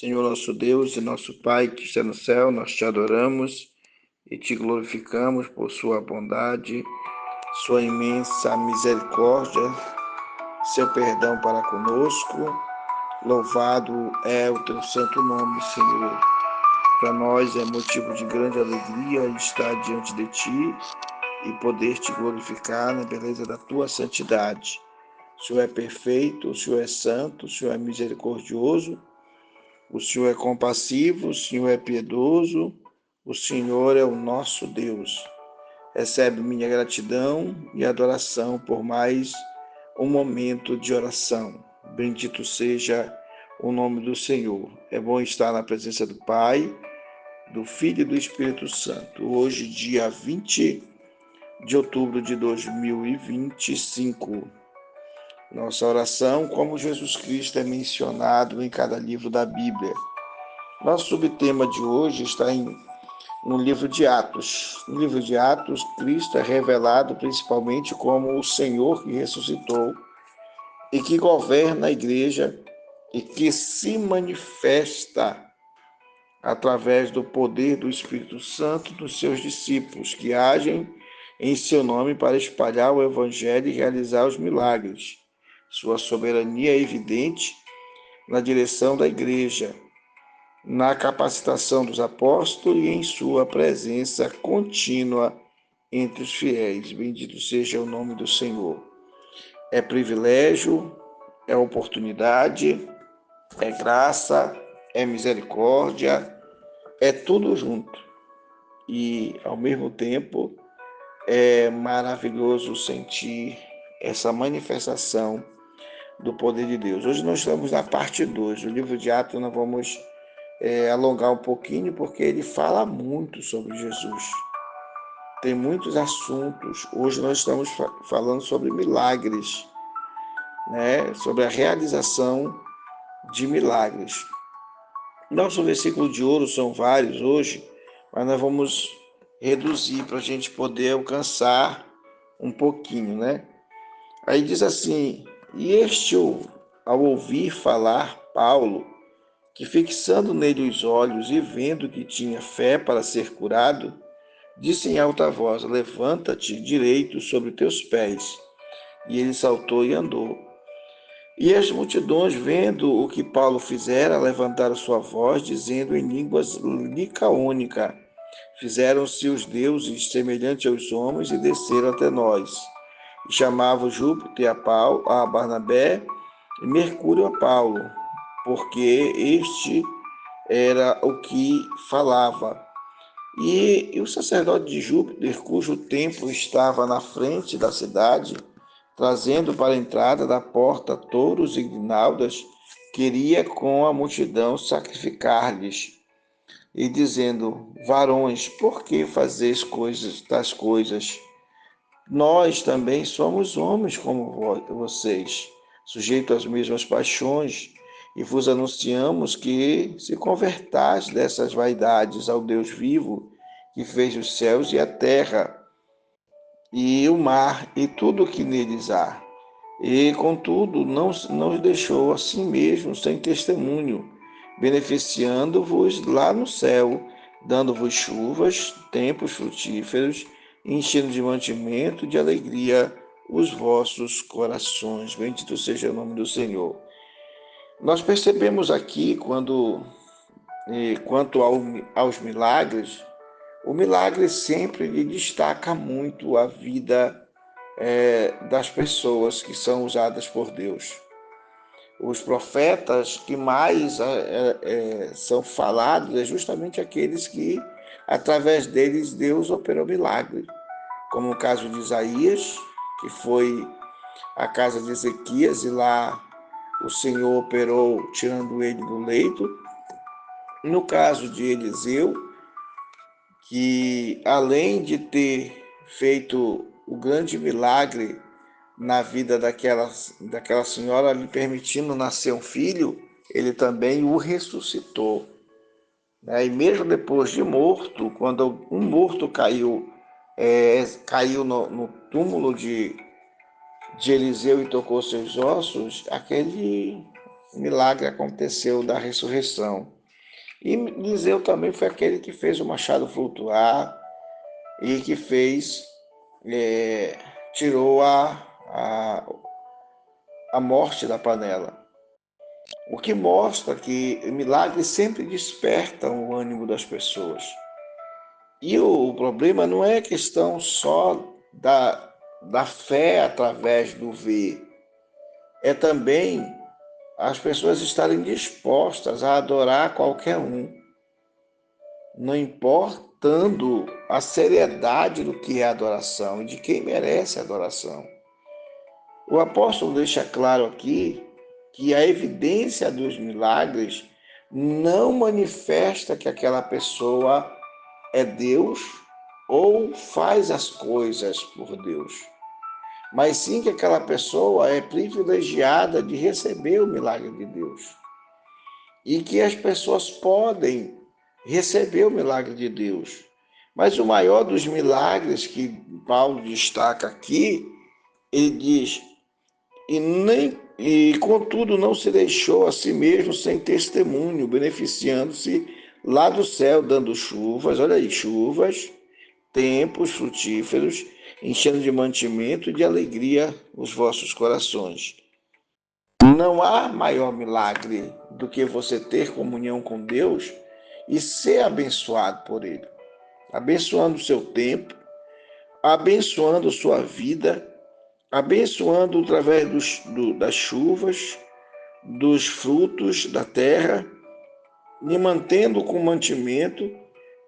Senhor nosso Deus e nosso Pai que está no céu, nós te adoramos e te glorificamos por sua bondade, sua imensa misericórdia, seu perdão para conosco. Louvado é o teu santo nome, Senhor. Para nós é motivo de grande alegria estar diante de ti e poder te glorificar na beleza da tua santidade. O Senhor é perfeito, o Senhor é santo, o Senhor é misericordioso, o Senhor é compassivo, o Senhor é piedoso, o Senhor é o nosso Deus. Recebe minha gratidão e adoração por mais um momento de oração. Bendito seja o nome do Senhor. É bom estar na presença do Pai, do Filho e do Espírito Santo. Hoje, dia 20 de outubro de 2025. Nossa oração, como Jesus Cristo é mencionado em cada livro da Bíblia. Nosso subtema de hoje está no livro de Atos. No livro de Atos, Cristo é revelado principalmente como o Senhor que ressuscitou e que governa a igreja e que se manifesta através do poder do Espírito Santo dos seus discípulos, que agem em seu nome para espalhar o Evangelho e realizar os milagres. Sua soberania é evidente na direção da igreja, na capacitação dos apóstolos e em sua presença contínua entre os fiéis. Bendito seja o nome do Senhor. É privilégio, é oportunidade, é graça, é misericórdia, é tudo junto. E, ao mesmo tempo, é maravilhoso sentir essa manifestação do poder de Deus. Hoje nós estamos na parte 2. O livro de Atos nós vamos alongar um pouquinho, porque ele fala muito sobre Jesus. Tem muitos assuntos. Hoje nós estamos falando sobre milagres, né? Sobre a realização de milagres. Nosso versículo de ouro são vários hoje, mas nós vamos reduzir para a gente poder alcançar um pouquinho, né? Aí diz assim: e este, ao ouvir falar Paulo, que fixando nele os olhos e vendo que tinha fé para ser curado, disse em alta voz: levanta-te direito sobre teus pés. E ele saltou e andou. E as multidões, vendo o que Paulo fizera, levantaram sua voz, dizendo em línguas licaônica: fizeram-se os deuses semelhantes aos homens e desceram até nós. E chamavam Júpiter a Barnabé e Mercúrio a Paulo, porque este era o que falava. E o sacerdote de Júpiter, cujo templo estava na frente da cidade, trazendo para a entrada da porta touros e grinaldas, queria com a multidão sacrificar-lhes, e dizendo: varões, por que fazeis tais coisas? Nós também somos homens como vocês, sujeitos às mesmas paixões, e vos anunciamos que se convertais dessas vaidades ao Deus vivo, que fez os céus e a terra, e o mar, e tudo o que neles há. E, contudo, não os deixou assim mesmo sem testemunho, beneficiando-vos lá no céu, dando-vos chuvas, tempos frutíferos, enchendo de mantimento, de alegria os vossos corações. Bendito seja o nome do Senhor. Nós percebemos aqui, quanto aos milagres, o milagre sempre lhe destaca muito a vida das pessoas que são usadas por Deus. Os profetas que mais são falados é justamente aqueles que, através deles, Deus operou milagre, como o caso de Isaías, que foi à casa de Ezequias e lá o Senhor operou tirando ele do leito. No caso de Eliseu, que além de ter feito o grande milagre na vida daquela senhora, lhe permitindo nascer um filho, ele também o ressuscitou. E mesmo depois de morto, quando um morto caiu no túmulo de Eliseu e tocou seus ossos, aquele o milagre aconteceu da ressurreição. E Eliseu também foi aquele que fez o machado flutuar e que tirou a morte da panela. O que mostra que milagres sempre despertam o ânimo das pessoas. E o problema não é questão só da fé através do ver, é também as pessoas estarem dispostas a adorar qualquer um, não importando a seriedade do que é adoração e de quem merece adoração. O apóstolo deixa claro aqui que a evidência dos milagres não manifesta que aquela pessoa é Deus ou faz as coisas por Deus, mas sim que aquela pessoa é privilegiada de receber o milagre de Deus. E que as pessoas podem receber o milagre de Deus. Mas o maior dos milagres que Paulo destaca aqui, ele diz: e contudo não se deixou a si mesmo sem testemunho, beneficiando-se lá do céu, dando chuvas, olha aí, chuvas, tempos frutíferos, enchendo de mantimento e de alegria os vossos corações. Não há maior milagre do que você ter comunhão com Deus e ser abençoado por Ele, abençoando o seu tempo, abençoando sua vida, abençoando através das chuvas, dos frutos da terra, me mantendo com mantimento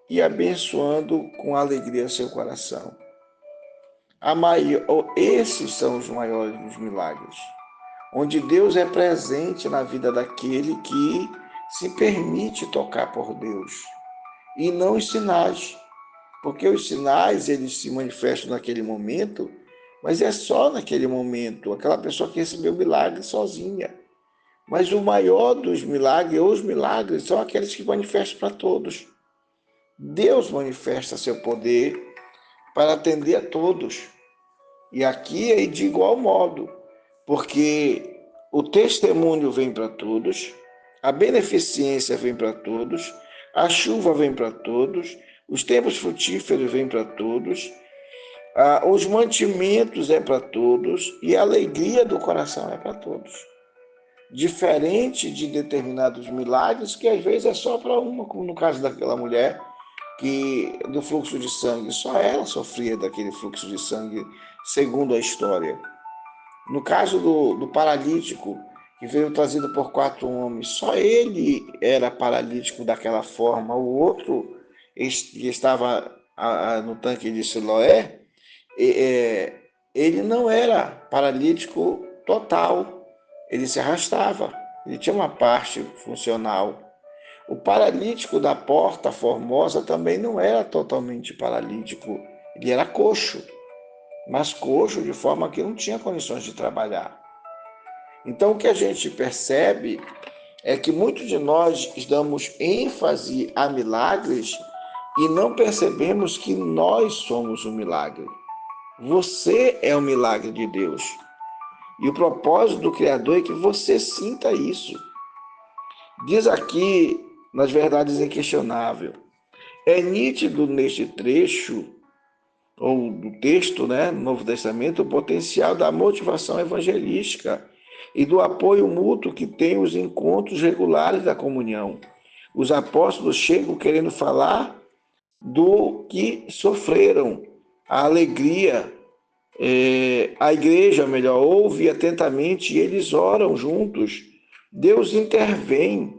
e abençoando com alegria seu coração. Esses são os maiores dos milagres, onde Deus é presente na vida daquele que se permite tocar por Deus, e não os sinais, porque os sinais eles se manifestam naquele momento, mas é só naquele momento, aquela pessoa que recebeu o milagre sozinha. Mas o maior dos milagres, ou os milagres, são aqueles que manifestam para todos. Deus manifesta seu poder para atender a todos. E aqui é de igual modo, porque o testemunho vem para todos, a beneficência vem para todos, a chuva vem para todos, os tempos frutíferos vêm para todos, os mantimentos é para todos e a alegria do coração é para todos. Diferente de determinados milagres que às vezes é só para uma, como no caso daquela mulher que do fluxo de sangue, só ela sofria daquele fluxo de sangue, segundo a história. No caso do paralítico, que veio trazido por 4 homens, só ele era paralítico daquela forma. O outro, que estava no tanque de Siloé, ele não era paralítico total, ele se arrastava, ele tinha uma parte funcional. O paralítico da Porta Formosa também não era totalmente paralítico, ele era coxo, mas coxo de forma que não tinha condições de trabalhar. Então o que a gente percebe é que muitos de nós damos ênfase a milagres e não percebemos que nós somos um milagre. Você é um milagre de Deus. E o propósito do Criador é que você sinta isso. Diz aqui, nas verdades inquestionáveis, é nítido neste trecho, ou do texto, no Novo Testamento, o potencial da motivação evangelística e do apoio mútuo que tem os encontros regulares da comunhão. Os apóstolos chegam querendo falar do que sofreram, a alegria. A igreja, melhor, ouve atentamente e eles oram juntos. Deus intervém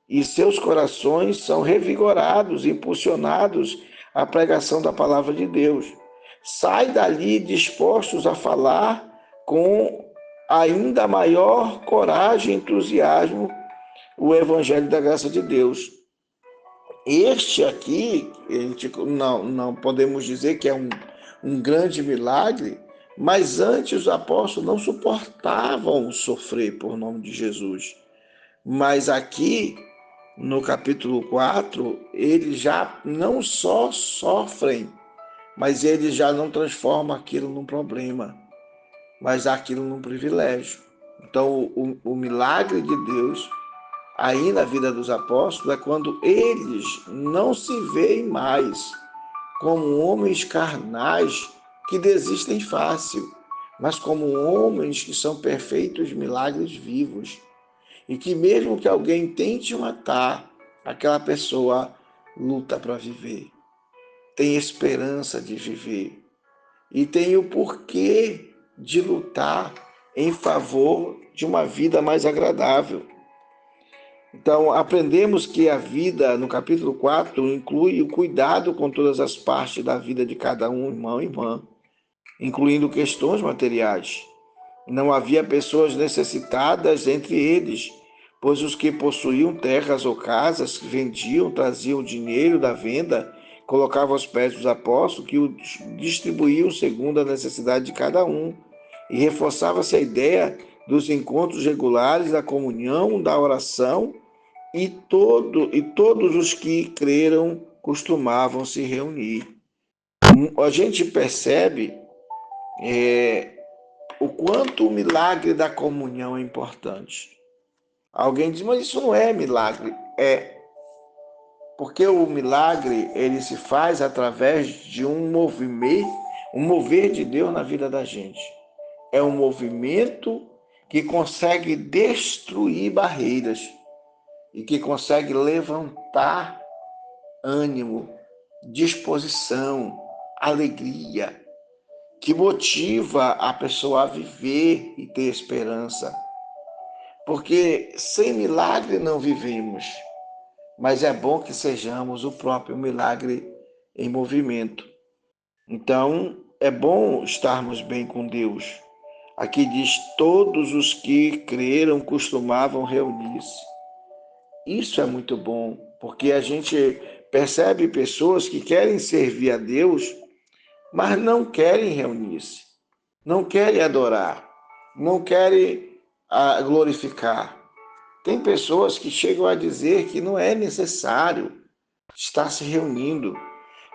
e seus corações são revigorados, impulsionados à pregação da palavra de Deus. Sai dali dispostos a falar com ainda maior coragem e entusiasmo o evangelho da graça de Deus. Este aqui, a gente não podemos dizer que é um grande milagre, mas antes os apóstolos não suportavam sofrer por nome de Jesus. Mas aqui, no capítulo 4, eles já não só sofrem, mas eles já não transformam aquilo num problema, mas aquilo num privilégio. Então, o milagre de Deus aí na vida dos apóstolos é quando eles não se veem mais como homens carnais que desistem fácil, mas como homens que são perfeitos milagres vivos. E que mesmo que alguém tente matar, aquela pessoa luta para viver, tem esperança de viver e tem o porquê de lutar em favor de uma vida mais agradável. Então, aprendemos que a vida, no capítulo 4, inclui o cuidado com todas as partes da vida de cada um, irmão e irmã, incluindo questões materiais. Não havia pessoas necessitadas entre eles, pois os que possuíam terras ou casas vendiam, traziam dinheiro da venda, colocavam aos pés dos apóstolos, que os distribuíam segundo a necessidade de cada um. E reforçava-se a ideia dos encontros regulares, da comunhão, da oração, e todos os que creram costumavam se reunir. A gente percebe o quanto o milagre da comunhão é importante. Alguém diz, mas isso não é milagre. É, porque o milagre ele se faz através de um movimento, um mover de Deus na vida da gente. É um movimento que consegue destruir barreiras e que consegue levantar ânimo, disposição, alegria, que motiva a pessoa a viver e ter esperança. Porque sem milagre não vivemos, mas é bom que sejamos o próprio milagre em movimento. Então, é bom estarmos bem com Deus. Aqui diz: todos os que creram costumavam reunir-se. Isso é muito bom, porque a gente percebe pessoas que querem servir a Deus, mas não querem reunir-se, não querem adorar, não querem glorificar. Tem pessoas que chegam a dizer que não é necessário estar se reunindo,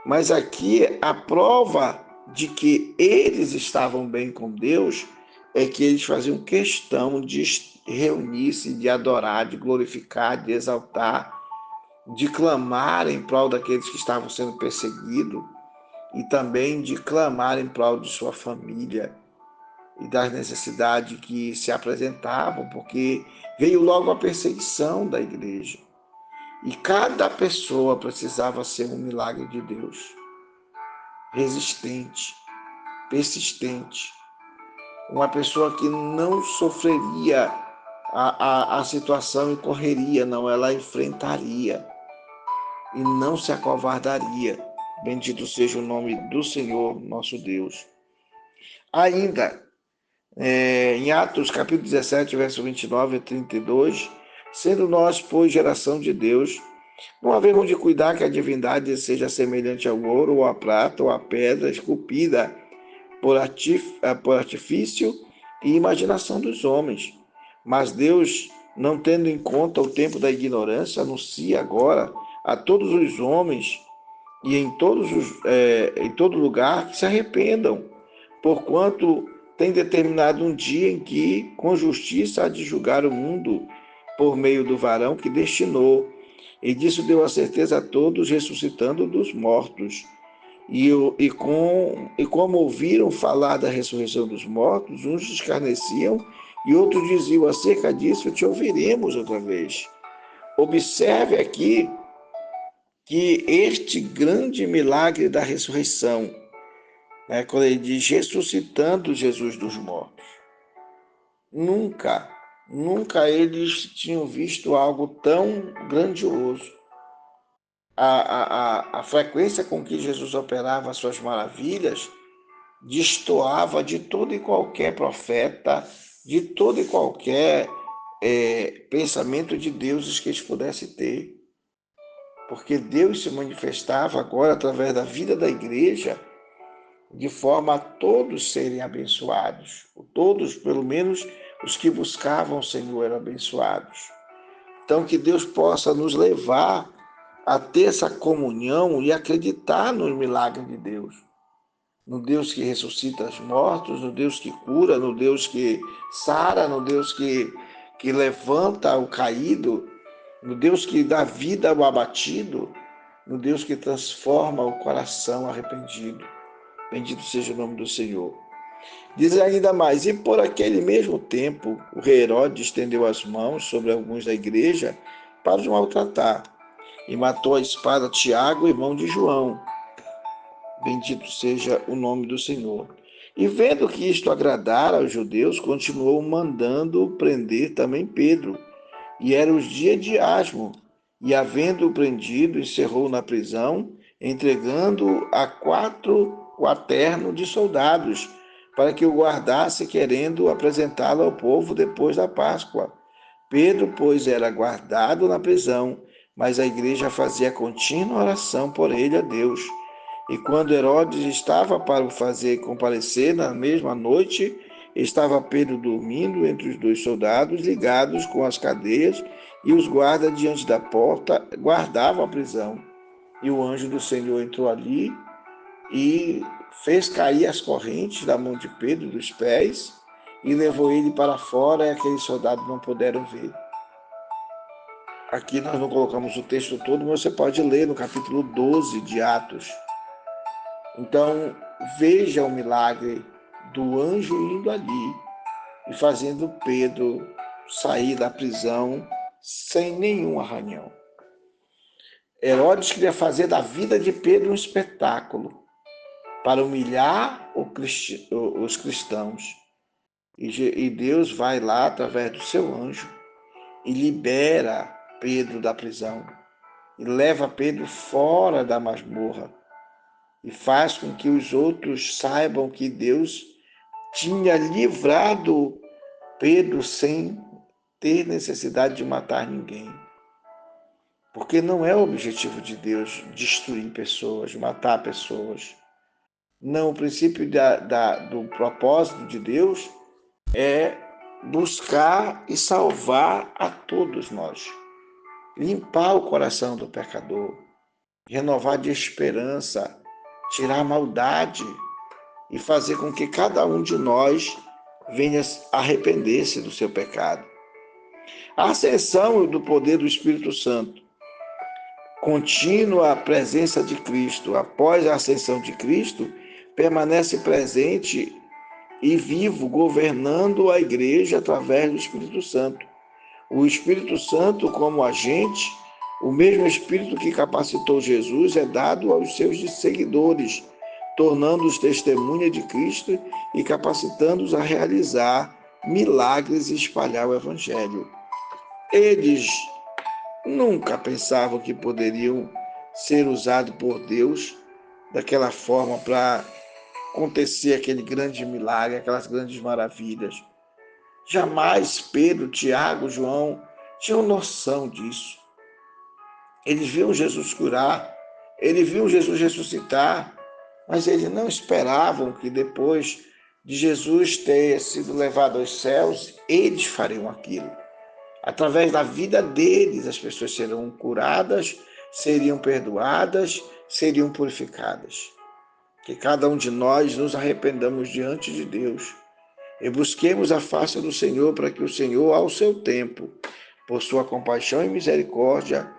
mas aqui a prova de que eles estavam bem com Deus é que eles faziam questão de reunir-se, de adorar, de glorificar, de exaltar, de clamar em prol daqueles que estavam sendo perseguidos e também de clamar em prol de sua família e das necessidades que se apresentavam, porque veio logo a perseguição da igreja. E cada pessoa precisava ser um milagre de Deus, resistente, persistente, uma pessoa que não sofreria a situação e correria, não, ela enfrentaria e não se acovardaria. Bendito seja o nome do Senhor, nosso Deus. Ainda, em Atos capítulo 17, verso 29 a 32, sendo nós, pois, geração de Deus, não havemos de cuidar que a divindade seja semelhante ao ouro, ou à prata, ou à pedra esculpida por artifício e imaginação dos homens. Mas Deus, não tendo em conta o tempo da ignorância, anuncia agora a todos os homens e em todo lugar que se arrependam, porquanto tem determinado um dia em que, com justiça, há de julgar o mundo por meio do varão que destinou. E disso deu a certeza a todos, ressuscitando dos mortos. E como ouviram falar da ressurreição dos mortos, uns escarneciam e outros diziam: acerca disso te ouviremos outra vez. Observe aqui que este grande milagre da ressurreição, né, quando ele diz ressuscitando Jesus dos mortos, nunca eles tinham visto algo tão grandioso. A frequência com que Jesus operava as suas maravilhas destoava de todo e qualquer profeta, de todo e qualquer pensamento de deuses que eles pudessem ter. Porque Deus se manifestava agora através da vida da igreja, de forma a todos serem abençoados. Todos, pelo menos os que buscavam o Senhor, eram abençoados. Então, que Deus possa nos levar a ter essa comunhão e acreditar no milagre de Deus. no Deus que ressuscita os mortos, no Deus que cura, no Deus que sara, no Deus que levanta o caído, no Deus que dá vida ao abatido, no Deus que transforma o coração arrependido. Bendito seja o nome do Senhor. Diz ainda mais: e por aquele mesmo tempo, o rei Herodes estendeu as mãos sobre alguns da igreja para os maltratar, e matou a espada Tiago, irmão de João. Bendito seja o nome do Senhor. E vendo que isto agradara aos judeus, continuou mandando prender também Pedro. E era os dias de Asmo, e havendo-o prendido, encerrou na prisão, entregando-o a 4 quaternos de soldados, para que o guardasse, querendo apresentá-lo ao povo depois da Páscoa. Pedro, pois, era guardado na prisão, mas a igreja fazia contínua oração por ele a Deus. E quando Herodes estava para o fazer comparecer na mesma noite, estava Pedro dormindo entre os 2 soldados, ligados com as cadeias, e os guardas diante da porta guardavam a prisão. E o anjo do Senhor entrou ali e fez cair as correntes da mão de Pedro dos pés e levou ele para fora, e aqueles soldados não puderam ver. Aqui nós não colocamos o texto todo, mas você pode ler no capítulo 12 de Atos. Então, veja o milagre do anjo indo ali e fazendo Pedro sair da prisão sem nenhum arranhão. Herodes queria fazer da vida de Pedro um espetáculo para humilhar os cristãos. E Deus vai lá através do seu anjo e libera Pedro da prisão e leva Pedro fora da masmorra e faz com que os outros saibam que Deus tinha livrado Pedro sem ter necessidade de matar ninguém. Porque não é o objetivo de Deus destruir pessoas, matar pessoas. Não, o princípio do propósito de Deus é buscar e salvar a todos nós. Limpar o coração do pecador, renovar de esperança, tirar a maldade e fazer com que cada um de nós venha arrepender-se do seu pecado. A ascensão do poder do Espírito Santo, contínua presença de Cristo após a ascensão de Cristo, permanece presente e vivo, governando a igreja através do Espírito Santo. O Espírito Santo, como agente, o mesmo Espírito que capacitou Jesus, é dado aos seus seguidores, tornando-os testemunha de Cristo e capacitando-os a realizar milagres e espalhar o Evangelho. Eles nunca pensavam que poderiam ser usados por Deus daquela forma para acontecer aquele grande milagre, aquelas grandes maravilhas. Jamais Pedro, Tiago, João tinham noção disso. Eles viam Jesus curar, eles viam Jesus ressuscitar, mas eles não esperavam que depois de Jesus ter sido levado aos céus, eles fariam aquilo. Através da vida deles, as pessoas serão curadas, seriam perdoadas, seriam purificadas. Que cada um de nós nos arrependamos diante de Deus e busquemos a face do Senhor para que o Senhor, ao seu tempo, por sua compaixão e misericórdia,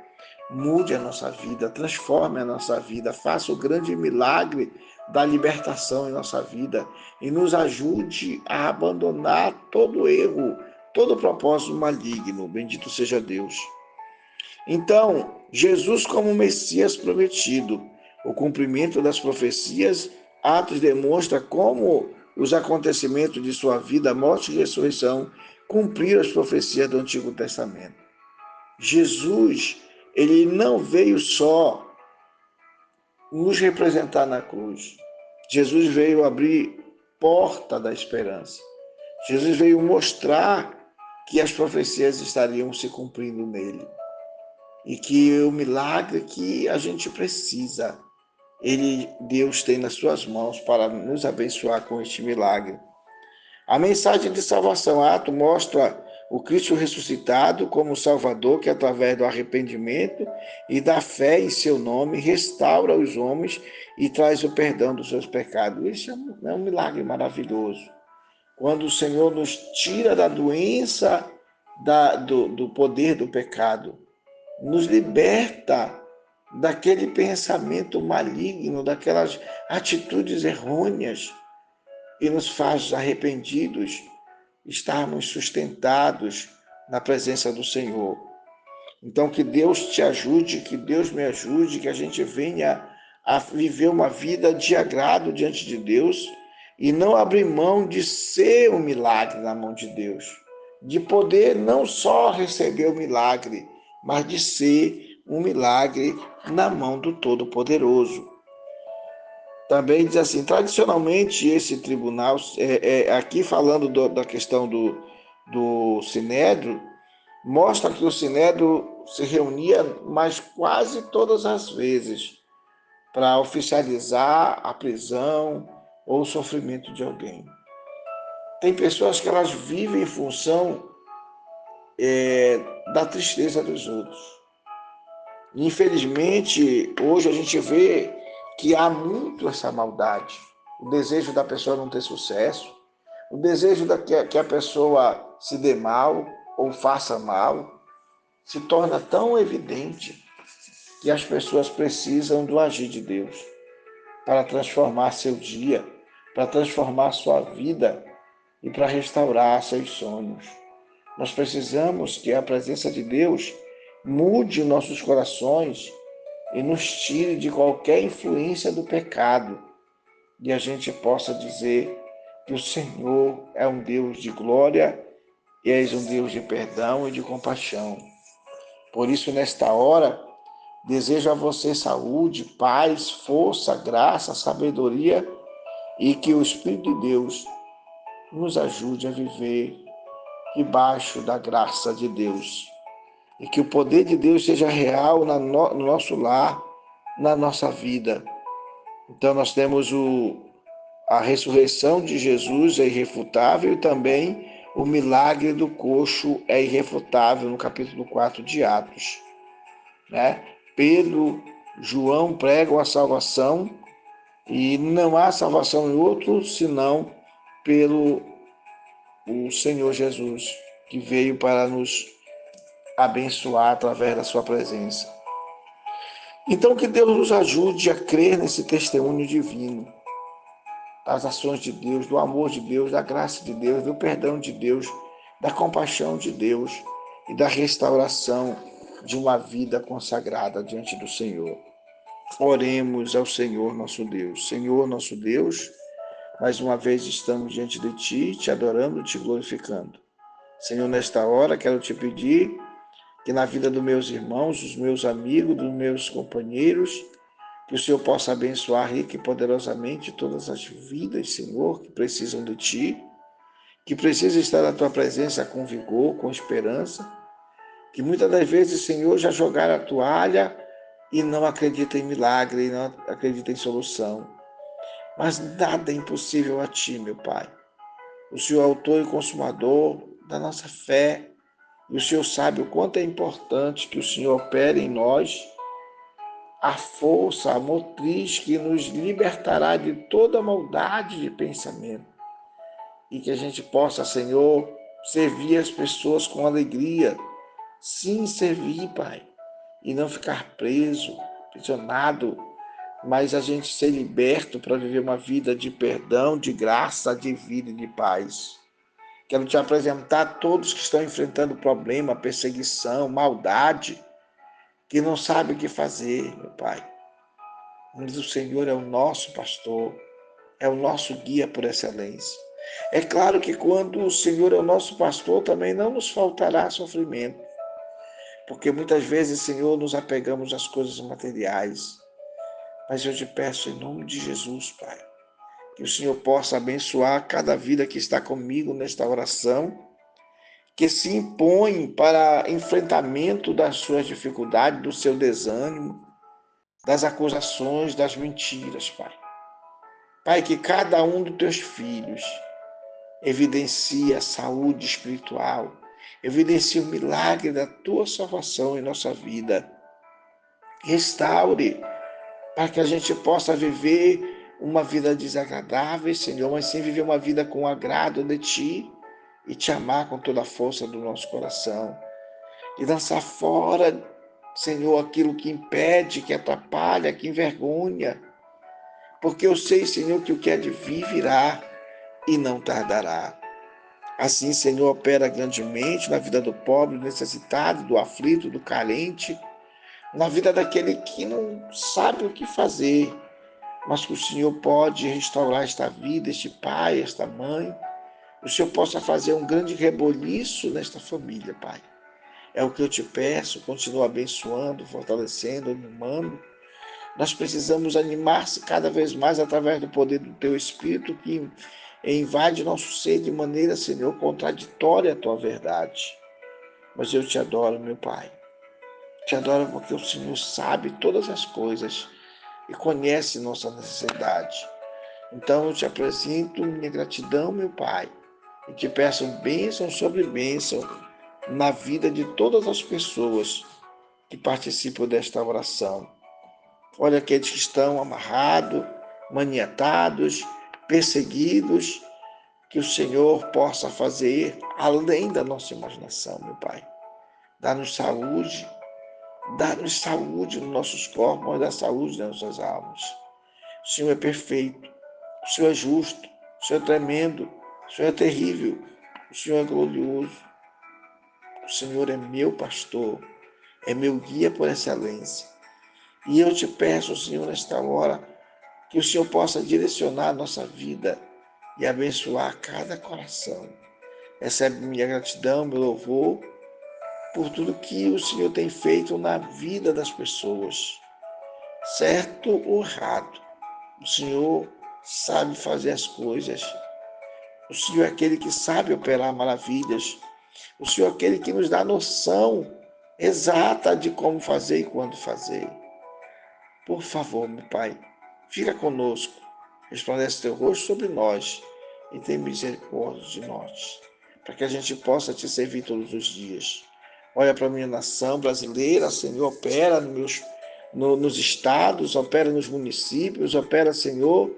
mude a nossa vida, transforme a nossa vida, faça o grande milagre da libertação em nossa vida e nos ajude a abandonar todo erro, todo propósito maligno. Bendito seja Deus. Então, Jesus como Messias prometido, o cumprimento das profecias, Atos demonstra como os acontecimentos de sua vida, morte e ressurreição cumpriram as profecias do Antigo Testamento. Jesus, ele não veio só nos representar na cruz. Jesus veio abrir porta da esperança. Jesus veio mostrar que as profecias estariam se cumprindo nele. E que o milagre que a gente precisa, Deus tem nas suas mãos para nos abençoar com este milagre. A mensagem de salvação, Atos, mostra o Cristo ressuscitado como Salvador, que através do arrependimento e da fé em seu nome restaura os homens e traz o perdão dos seus pecados. Isso é um milagre maravilhoso. Quando o Senhor nos tira da doença, do poder do pecado, nos liberta daquele pensamento maligno, daquelas atitudes errôneas e nos faz arrependidos, estarmos sustentados na presença do Senhor. Então, que Deus te ajude, que Deus me ajude, que a gente venha a viver uma vida de agrado diante de Deus e não abrir mão de ser um milagre na mão de Deus, de poder não só receber o milagre, mas de ser um milagre na mão do Todo-Poderoso. Também diz assim, tradicionalmente esse tribunal, aqui falando da questão do Sinédrio, mostra que o Sinédrio se reunia, mas quase todas as vezes, para oficializar a prisão ou o sofrimento de alguém. Tem pessoas que elas vivem em função da tristeza dos outros. Infelizmente, hoje a gente vê que há muito essa maldade. O desejo da pessoa não ter sucesso, o desejo que a pessoa se dê mal ou faça mal, se torna tão evidente que as pessoas precisam do agir de Deus para transformar seu dia, para transformar sua vida e para restaurar seus sonhos. Nós precisamos que a presença de Deus mude nossos corações e nos tire de qualquer influência do pecado e a gente possa dizer que o Senhor é um Deus de glória e és um Deus de perdão e de compaixão. Por isso, nesta hora, desejo a você saúde, paz, força, graça, sabedoria e que o Espírito de Deus nos ajude a viver debaixo da graça de Deus. E que o poder de Deus seja real no nosso lar, na nossa vida. Então nós temos a ressurreição de Jesus é irrefutável e também o milagre do coxo é irrefutável no capítulo 4 de Atos. Né? Pedro, João pregam a salvação e não há salvação em outro senão pelo o Senhor Jesus, que veio para nos abençoar através da sua presença. Então que Deus nos ajude a crer nesse testemunho divino, das ações de Deus, do amor de Deus, da graça de Deus, do perdão de Deus, da compaixão de Deus e da restauração de uma vida consagrada diante do Senhor. Oremos ao Senhor nosso Deus. Senhor nosso Deus, mais uma vez estamos diante de Ti, Te adorando, Te glorificando. Senhor, nesta hora quero Te pedir que na vida dos meus irmãos, dos meus amigos, dos meus companheiros, que o Senhor possa abençoar rica e poderosamente todas as vidas, Senhor, que precisam de Ti, que precisam estar na Tua presença com vigor, com esperança, que muitas das vezes, Senhor, já jogaram a toalha e não acreditam em milagre, não acreditam em solução. Mas nada é impossível a Ti, meu Pai. O Senhor é autor e consumador da nossa fé, e o Senhor sabe o quanto é importante que o Senhor opere em nós a força, a motriz que nos libertará de toda maldade de pensamento. E que a gente possa, Senhor, servir as pessoas com alegria. Sim, servir, Pai. E não ficar preso, aprisionado, mas a gente ser liberto para viver uma vida de perdão, de graça, de vida e de paz. Quero te apresentar todos que estão enfrentando problema, perseguição, maldade, que não sabem o que fazer, meu Pai. Mas o Senhor é o nosso pastor, é o nosso guia por excelência. É claro que quando o Senhor é o nosso pastor, também não nos faltará sofrimento, porque muitas vezes, Senhor, nos apegamos às coisas materiais. Mas eu te peço em nome de Jesus, Pai, que o Senhor possa abençoar cada vida que está comigo nesta oração, que se impõe para enfrentamento das suas dificuldades, do seu desânimo, das acusações, das mentiras, Pai. Pai, que cada um dos teus filhos evidencie a saúde espiritual, Evidencie o milagre da tua salvação em nossa vida. Restaure, para que a gente possa viver uma vida desagradável, Senhor, mas sim viver uma vida com agrado de Ti e Te amar com toda a força do nosso coração. E lançar fora, Senhor, aquilo que impede, que atrapalha, que envergonha. Porque eu sei, Senhor, que o que é de vir virá e não tardará. Assim, Senhor, opera grandemente na vida do pobre, do necessitado, do aflito, do carente, na vida daquele que não sabe o que fazer, mas que o Senhor pode restaurar esta vida, este pai, esta mãe. O Senhor possa fazer um grande reboliço nesta família, Pai. É o que eu te peço, continua abençoando, fortalecendo, animando. Nós precisamos animar-se cada vez mais através do poder do Teu Espírito que invade nosso ser de maneira, Senhor, contraditória à Tua verdade. Mas eu te adoro, meu Pai. Te adoro porque o Senhor sabe todas as coisas e conhece nossa necessidade. Então eu te apresento minha gratidão, meu Pai, e te peço bênção sobre bênção na vida de todas as pessoas que participam desta oração. Olha aqueles que estão amarrados, maniatados, perseguidos, que o Senhor possa fazer além da nossa imaginação, meu Pai. Dá-nos saúde nos nossos corpos, mas dá saúde nas nossas almas. O Senhor é perfeito, o Senhor é justo, o Senhor é tremendo, o Senhor é terrível, o Senhor é glorioso. O Senhor é meu pastor, é meu guia por excelência. E eu te peço, Senhor, nesta hora, que o Senhor possa direcionar a nossa vida e abençoar cada coração. Recebe minha gratidão, meu louvor, por tudo que o Senhor tem feito na vida das pessoas, certo ou errado. O Senhor sabe fazer as coisas. O Senhor é aquele que sabe operar maravilhas. O Senhor é aquele que nos dá noção exata de como fazer e quando fazer. Por favor, meu Pai, fica conosco, resplandece teu rosto sobre nós e tem misericórdia de nós, para que a gente possa te servir todos os dias. Olha para a minha nação brasileira, Senhor, opera nos estados, opera nos municípios, opera, Senhor,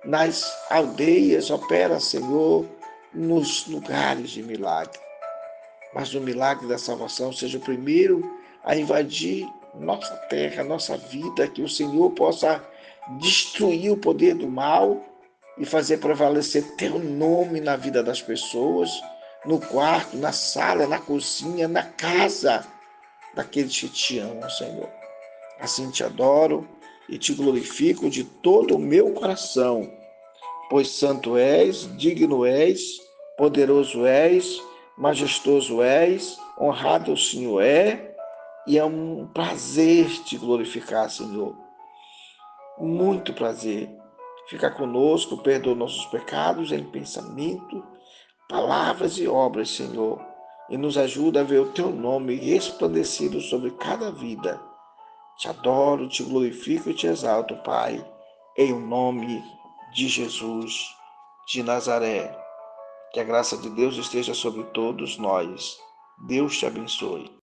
nas aldeias, opera, Senhor, nos lugares de milagre. Mas o milagre da salvação seja o primeiro a invadir nossa terra, nossa vida, que o Senhor possa destruir o poder do mal e fazer prevalecer teu nome na vida das pessoas, no quarto, na sala, na cozinha, na casa daqueles que te amam, Senhor. Assim te adoro e te glorifico de todo o meu coração, pois santo és, digno és, poderoso és, majestoso és, honrado o Senhor é, e é um prazer te glorificar, Senhor. Muito prazer. Fica conosco, perdoa nossos pecados em pensamento, palavras e obras, Senhor, e nos ajuda a ver o teu nome resplandecido sobre cada vida. Te adoro, te glorifico e te exalto, Pai, em nome de Jesus de Nazaré. Que a graça de Deus esteja sobre todos nós. Deus te abençoe.